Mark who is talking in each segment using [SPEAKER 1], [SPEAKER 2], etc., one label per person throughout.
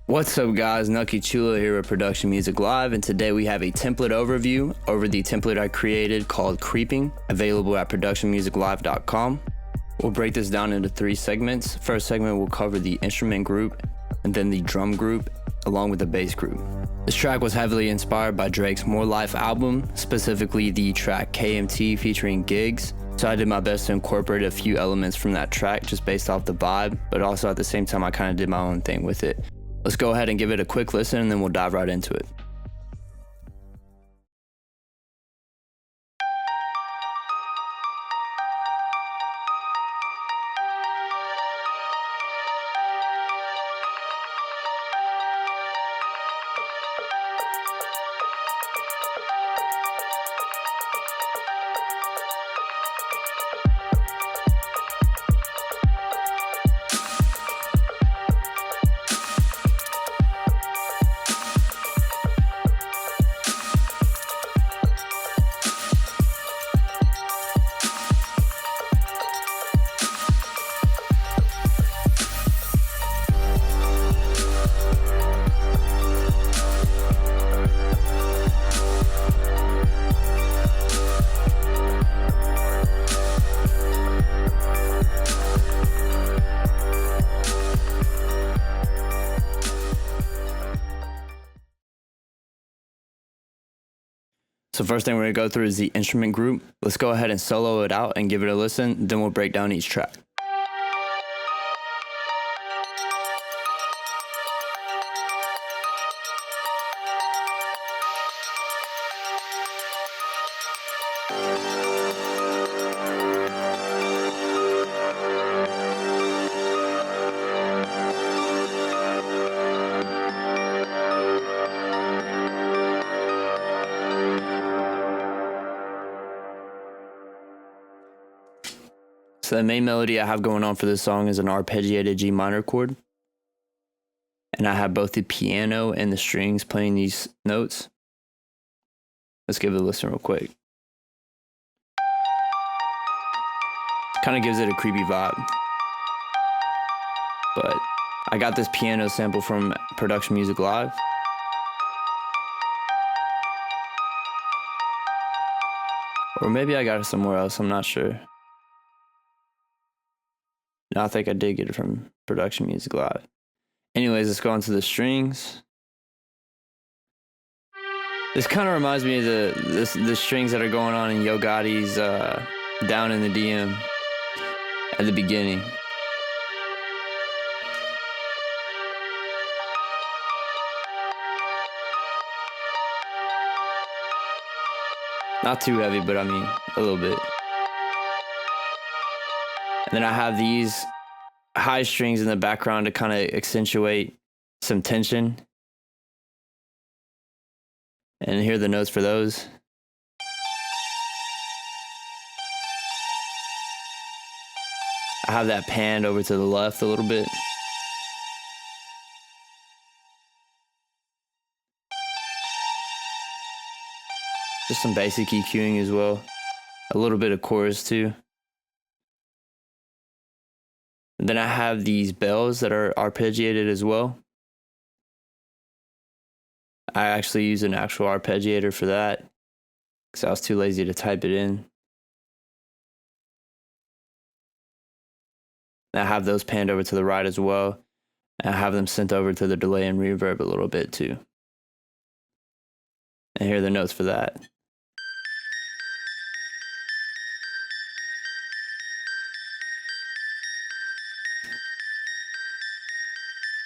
[SPEAKER 1] What's up guys, Nucky Chula here with Production Music Live, and today we have a template overview over the template I created called Creeping, available at productionmusiclive.com. We'll break this down into 3 segments. First segment will cover the instrument group, and then the drum group, along with the bass group. This track was heavily inspired by Drake's More Life album, specifically the track KMT featuring Gigs. So I did my best to incorporate a few elements from that track just based off the vibe, but also at the same time I kind of did my own thing with it. Let's go ahead and give it a quick listen and then we'll dive right into it. So first thing we're going to go through is the instrument group. Let's go ahead and solo it out and give it a listen, then we'll break down each track. So the main melody I have going on for this song is an arpeggiated G minor chord. And I have both the piano and the strings playing these notes. Let's give it a listen real quick. Kind of gives it a creepy vibe. But I got this piano sample from Production Music Live. Or maybe I got it somewhere else, I'm not sure. No, I think I did get it from Production Music Live. Anyways, let's go on to the strings. This kind of reminds me of the strings that are going on in Yo Gotti's Down in the DM at the beginning. Not too heavy, but I mean, a little bit. And then I have these high strings in the background to kind of accentuate some tension. And here are the notes for those. I have that panned over to the left a little bit. Just some basic EQing as well. A little bit of chorus too. And then I have these bells that are arpeggiated as well. I actually use an actual arpeggiator for that because I was too lazy to type it in. And I have those panned over to the right as well. And I have them sent over to the delay and reverb a little bit too. And here are the notes for that.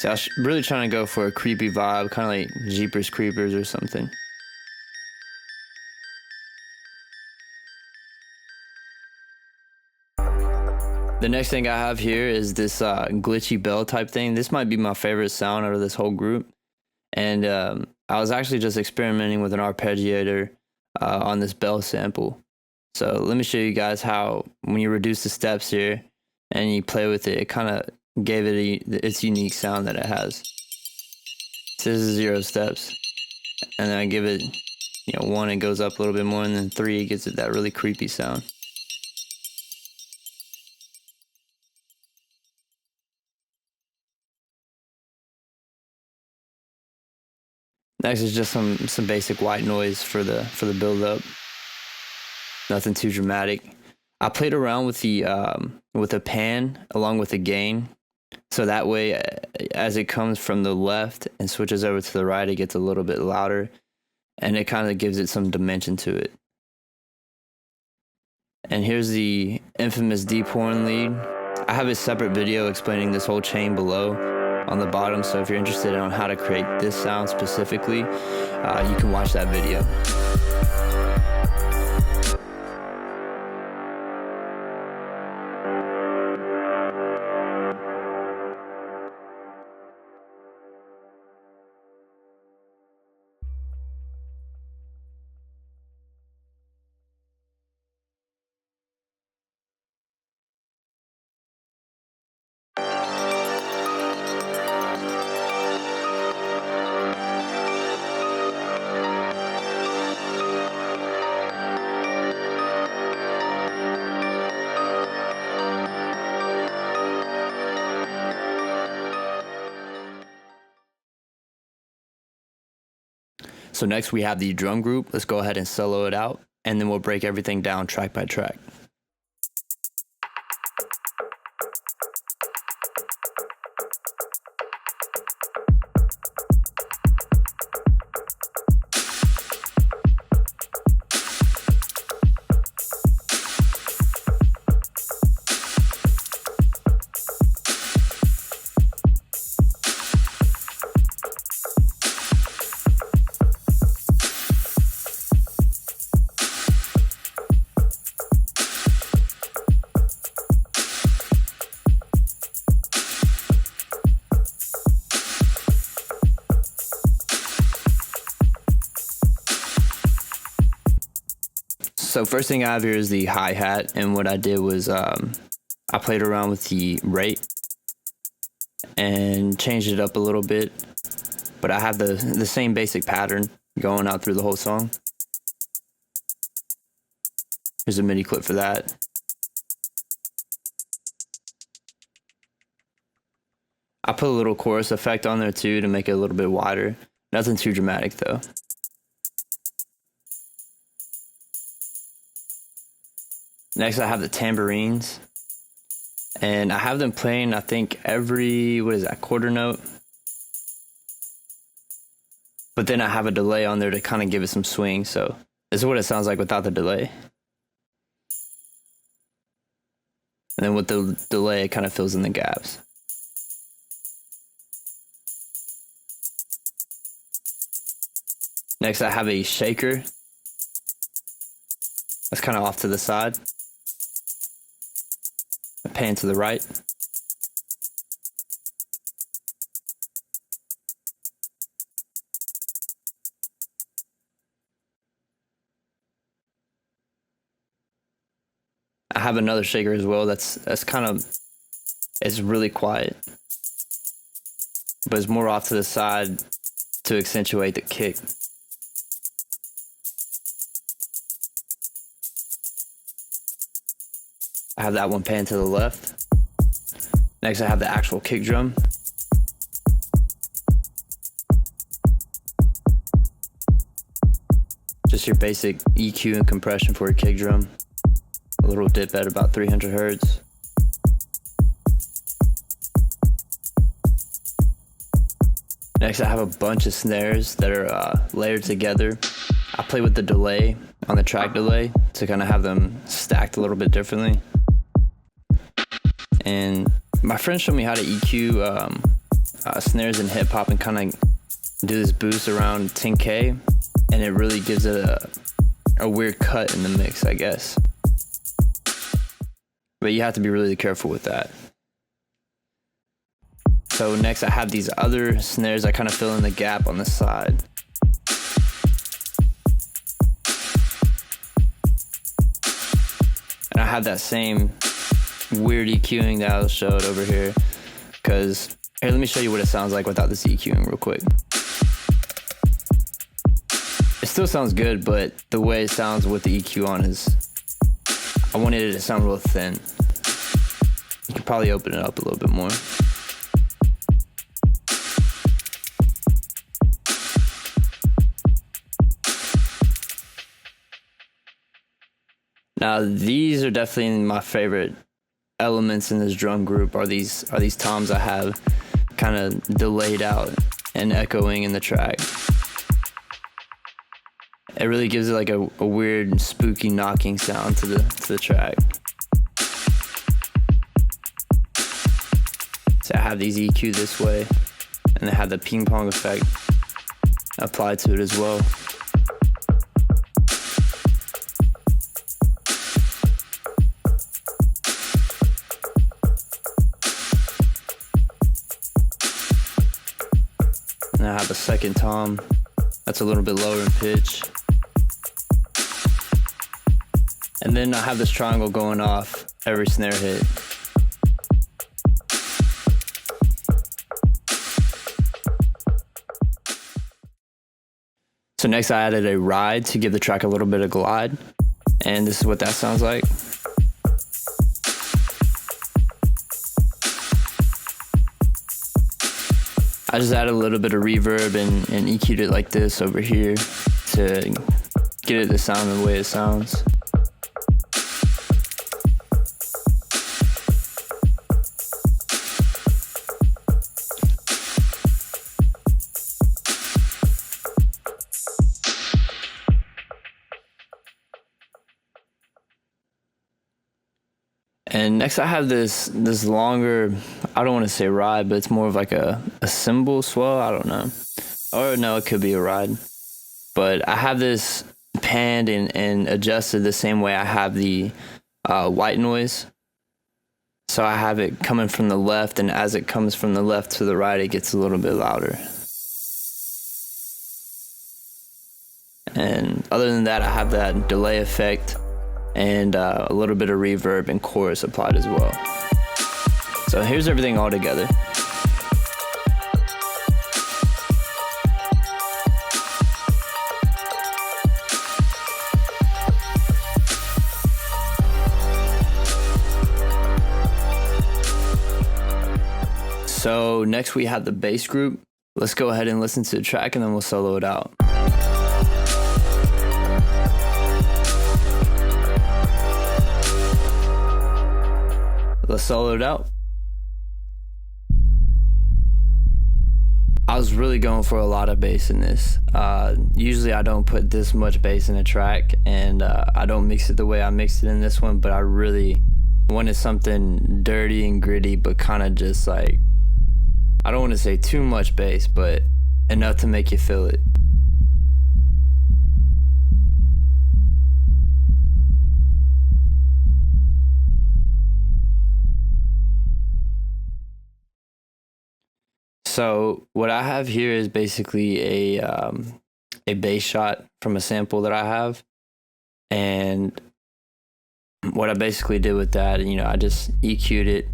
[SPEAKER 1] So I was really trying to go for a creepy vibe, kind of like Jeepers Creepers or something. The next thing I have here is this glitchy bell type thing. This might be my favorite sound out of this whole group. And I was actually just experimenting with an arpeggiator on this bell sample. So let me show you guys how when you reduce the steps here and you play with it, it kind of gave it its unique sound that it has. So this is 0 steps, and then I give it, 1, it goes up a little bit more, and then 3, it gives it that really creepy sound. Next is just some basic white noise for the build up. Nothing too dramatic. I played around with the pan along with the gain, so that way as it comes from the left and switches over to the right, it gets a little bit louder, and it kind of gives it some dimension to it. And here's the infamous deep horn lead. I have a separate video explaining this whole chain below on the bottom, so if you're interested in how to create this sound specifically, you can watch that video. So next we have the drum group. Let's go ahead and solo it out, and then we'll break everything down track by track. So first thing I have here is the hi-hat, and what I did was I played around with the rate and changed it up a little bit, but I have the same basic pattern going out through the whole song. Here's a MIDI clip for that. I put a little chorus effect on there too to make it a little bit wider. Nothing too dramatic though. Next, I have the tambourines, and I have them playing, I think, every, quarter note? But then I have a delay on there to kind of give it some swing, so this is what it sounds like without the delay. And then with the delay, it kind of fills in the gaps. Next, I have a shaker. That's kind of off to the side. A pan to the right. I have another shaker as well. That's kind of, it's really quiet, but it's more off to the side to accentuate the kick. I have that one pan to the left. Next, I have the actual kick drum. Just your basic EQ and compression for a kick drum. A little dip at about 300 hertz. Next, I have a bunch of snares that are layered together. I play with the delay on the track delay to kind of have them stacked a little bit differently. And my friend showed me how to EQ snares in hip-hop and kind of do this boost around 10K, and it really gives it a weird cut in the mix, I guess. But you have to be really careful with that. So next I have these other snares that kind of fill in the gap on the side. And I have that same weird EQing that I showed over here, because here, let me show you what it sounds like without this EQing real quick. It still sounds good, but the way it sounds with the EQ on is, I wanted it to sound real thin. You could probably open it up a little bit more. Now these are definitely my favorite elements in this drum group, are these toms I have kind of delayed out and echoing in the track. It really gives it like a weird spooky knocking sound to the track. So I have these EQ this way, and they have the ping pong effect applied to it as well. And I have a second tom that's a little bit lower in pitch. And then I have this triangle going off every snare hit. So next I added a ride to give the track a little bit of glide. And this is what that sounds like. I just added a little bit of reverb and EQ'd it like this over here to get it to sound the way it sounds. And next I have this longer, I don't want to say ride, but it's more of like a cymbal swell, I don't know. Or no, it could be a ride. But I have this panned and adjusted the same way I have the white noise. So I have it coming from the left, and as it comes from the left to the right, it gets a little bit louder. And other than that, I have that delay effect and a little bit of reverb and chorus applied as well. So here's everything all together. So next we have the bass group. Let's go ahead and listen to the track and then we'll solo it out. Let's solo it out. I was really going for a lot of bass in this. Usually I don't put this much bass in a track, and I don't mix it the way I mixed it in this one, but I really wanted something dirty and gritty, but kind of just like, I don't want to say too much bass, but enough to make you feel it. So what I have here is basically a bass shot from a sample that I have, and what I basically did with that, I just EQ'd it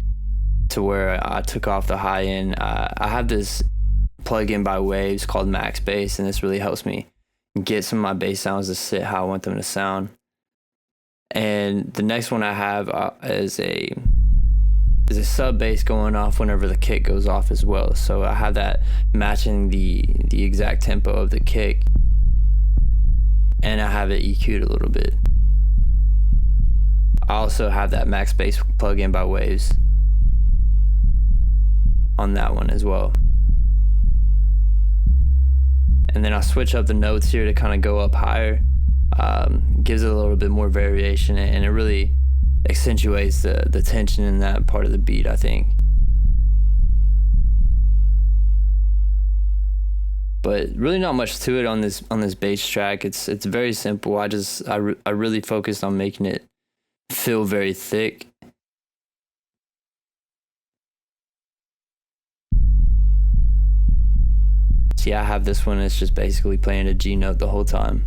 [SPEAKER 1] to where I took off the high end. I have this plugin by Waves called Max Bass, and this really helps me get some of my bass sounds to sit how I want them to sound. And the next one I have is a sub bass going off whenever the kick goes off as well. So I have that matching the exact tempo of the kick, and I have it EQ'd a little bit. I also have that Max Bass plugin by Waves on that one as well. And then I switch up the notes here to kind of go up higher. Gives it a little bit more variation, and it really accentuates the tension in that part of the beat, I think. But really not much to it on this bass track. It's very simple. I really focused on making it feel very thick. So yeah, I have this one. It's just basically playing a G note the whole time.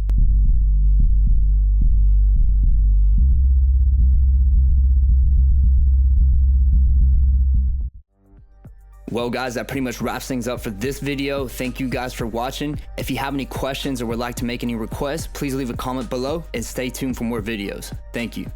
[SPEAKER 1] Well guys, that pretty much wraps things up for this video. Thank you guys for watching. If you have any questions or would like to make any requests, please leave a comment below and stay tuned for more videos. Thank you.